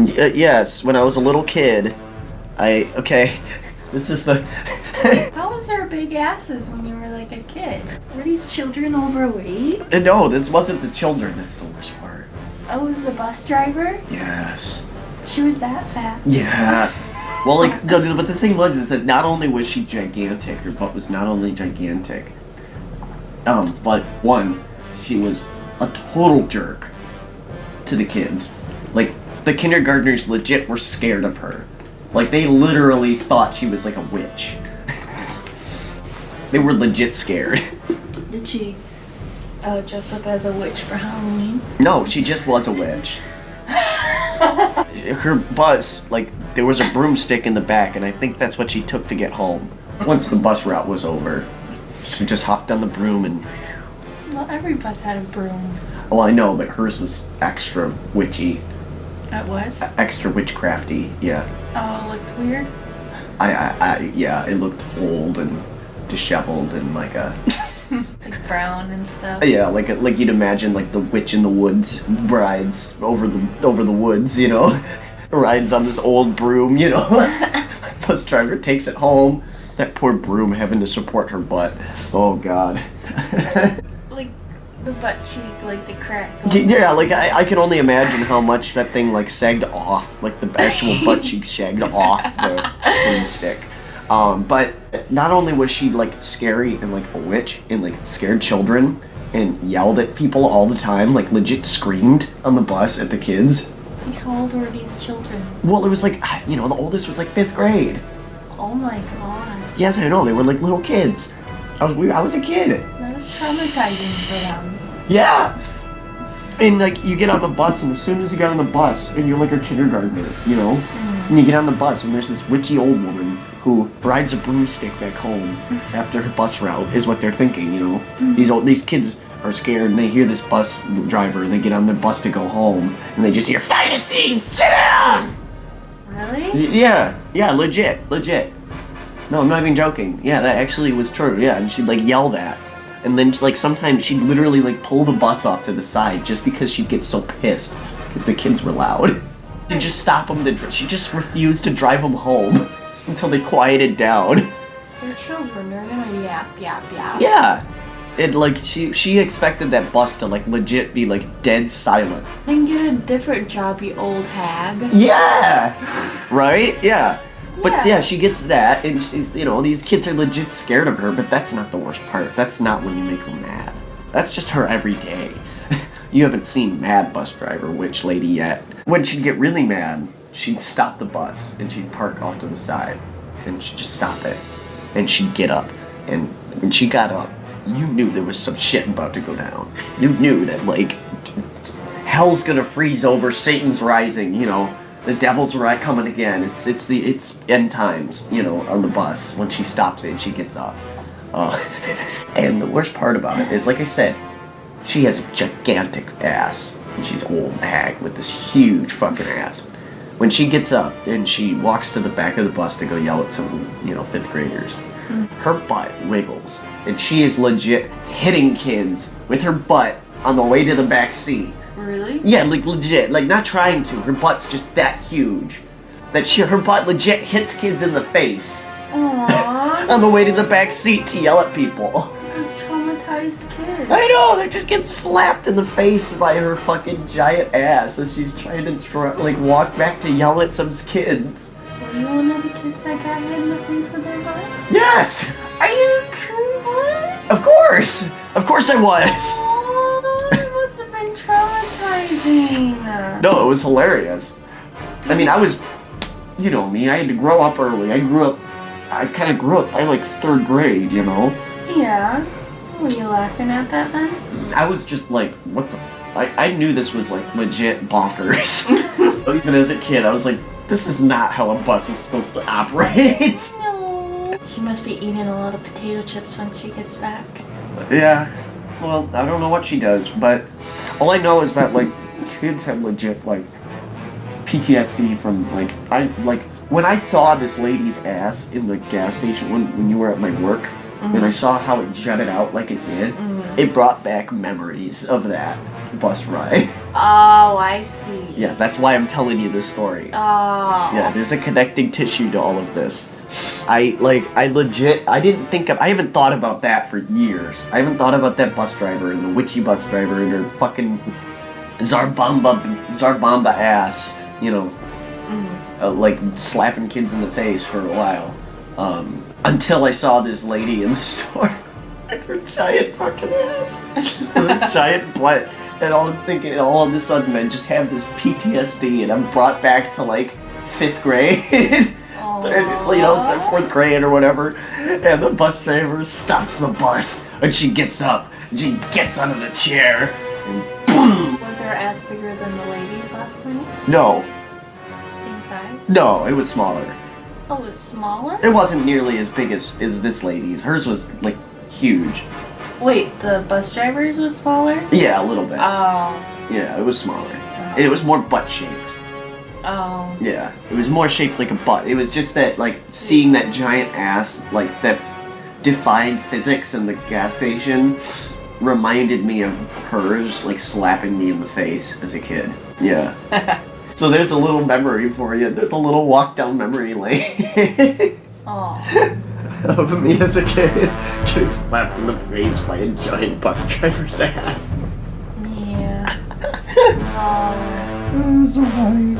Yes, when I was a little kid, okay, this is the... How was there big asses when you were like a kid? Were these children overweight? No, this wasn't the children, that's the worst part. Oh, it was the bus driver? Yes. She was that fat? Yeah. Well, like, but the thing was is that not only was she gigantic, her butt was not only gigantic, but one, she was a total jerk to the kids. Like, the kindergartners legit were scared of her. Like, they literally thought she was like a witch. They were legit scared. Did she dress up as a witch for Halloween? No, she just was a witch. Her bus, like, there was a broomstick in the back, and I think that's what she took to get home. Once the bus route was over, she just hopped on the broom and... Well, every bus had a broom. Well, I know, but hers was extra witchy. It was? Extra witchcrafty, yeah. Oh, it looked weird? Yeah, it looked old and disheveled and like a... Like brown and stuff? Yeah, like you'd imagine like the witch in the woods rides over the woods, you know? Rides on this old broom, you know? Bus driver takes it home. That poor broom having to support her butt. Oh, God. Like the butt cheek, like the crack. Yeah, like I can only imagine how much that thing like sagged off, like the actual butt cheek sagged off the broomstick. But not only was she like scary and like a witch and like scared children and yelled at people all the time, like legit screamed on the bus at the kids. Like how old were these children? Well, it was like, you know, the oldest was like 5th grade. Oh my god. Yes, I know, they were like little kids. I was a kid. That was traumatizing for them. Yeah. And like you get on the bus, and as soon as you get on the bus, and you're like a kindergartner, you know, and you get on the bus, and there's this witchy old woman who rides a broomstick back home after her bus route, is what they're thinking, you know. These kids are scared, and they hear this bus driver, and they get on their bus to go home, and they just hear, "Find a seat, sit down!" Really? Yeah, legit. No, I'm not even joking. Yeah, that actually was true, yeah, and she'd like yell that. And then like sometimes she'd literally like pull the bus off to the side just because she'd get so pissed because the kids were loud. She'd just stop them she just refused to drive them home until they quieted down. They're children, they're gonna yap. Yeah. It like she expected that bus to like legit be like dead silent. Then get a different job, you old hag. Yeah. Right? Yeah. But Yeah. yeah, she gets that, and she's, you know, these kids are legit scared of her, but that's not the worst part. That's not when you make her mad. That's just her every day. You haven't seen Mad Bus Driver Witch Lady yet. When she'd get really mad, she'd stop the bus, and she'd park off to the side, and she'd just stop it, and she'd get up, and when she got up, you knew there was some shit about to go down. You knew that, like, hell's gonna freeze over, Satan's rising, you know. The devil's right coming again. It's end times, you know, on the bus when she stops it and she gets up. And the worst part about it is, like I said, she has a gigantic ass. And she's old hag with this huge fucking ass. When she gets up and she walks to the back of the bus to go yell at some, you know, 5th graders, her butt wiggles. And she is legit hitting kids with her butt on the way to the back seat. Really? Yeah, like legit, like not trying to. Her butt's just that huge that her butt legit hits kids in the face. Aww. On the way to the back seat to yell at people. Those traumatized kids. I know, they're just getting slapped in the face by her fucking giant ass as she's trying to like walk back to yell at some kids. Were you one of the kids that got hit in the face with their butt? Yes! Are you true? What? Of course I was. Oh, it must have been traumatizing. No, it was hilarious. I mean, I was, you know me, I had to grow up early. I kind of grew up, I like 3rd grade, you know? Yeah. Were you laughing at that then? I was just like, what the I knew this was like legit bonkers. Even as a kid, I was like, this is not how a bus is supposed to operate. No. She must be eating a lot of potato chips when she gets back. Yeah. Well, I don't know what she does, but all I know is that like kids have legit like PTSD from like when I saw this lady's ass in the gas station when you were at my work, and I saw how it jutted out like it did, it brought back memories of that bus ride. Oh, I see. Yeah, that's why I'm telling you this story. Oh. Yeah, there's a connecting tissue to all of this. I haven't thought about that for years. I haven't thought about that bus driver and the witchy bus driver and her fucking Zarbamba ass, you know, like slapping kids in the face for a while. Until I saw this lady in the store with her giant fucking ass, her giant butt, and all I'm thinking, all of a sudden I just have this PTSD and I'm brought back to like 5th grade. You know, it's like 4th grade or whatever, and the bus driver stops the bus, and she gets up, and she gets out of the chair, and boom! Was her ass bigger than the ladies last night? No. Same size? No, it was smaller. Oh, it was smaller? It wasn't nearly as big as this lady's. Hers was, like, huge. Wait, the bus driver's was smaller? Yeah, a little bit. Oh. Yeah, it was smaller. And it was more butt-shaped. Oh. Yeah, it was more shaped like a butt. It was just that, like, seeing that giant ass, like, that defied physics in the gas station reminded me of hers, like, slapping me in the face as a kid. Yeah. So there's a little memory for you. There's a little walk down memory lane. Oh. Of me as a kid getting slapped in the face by a giant bus driver's ass. Yeah. Oh. It was so funny.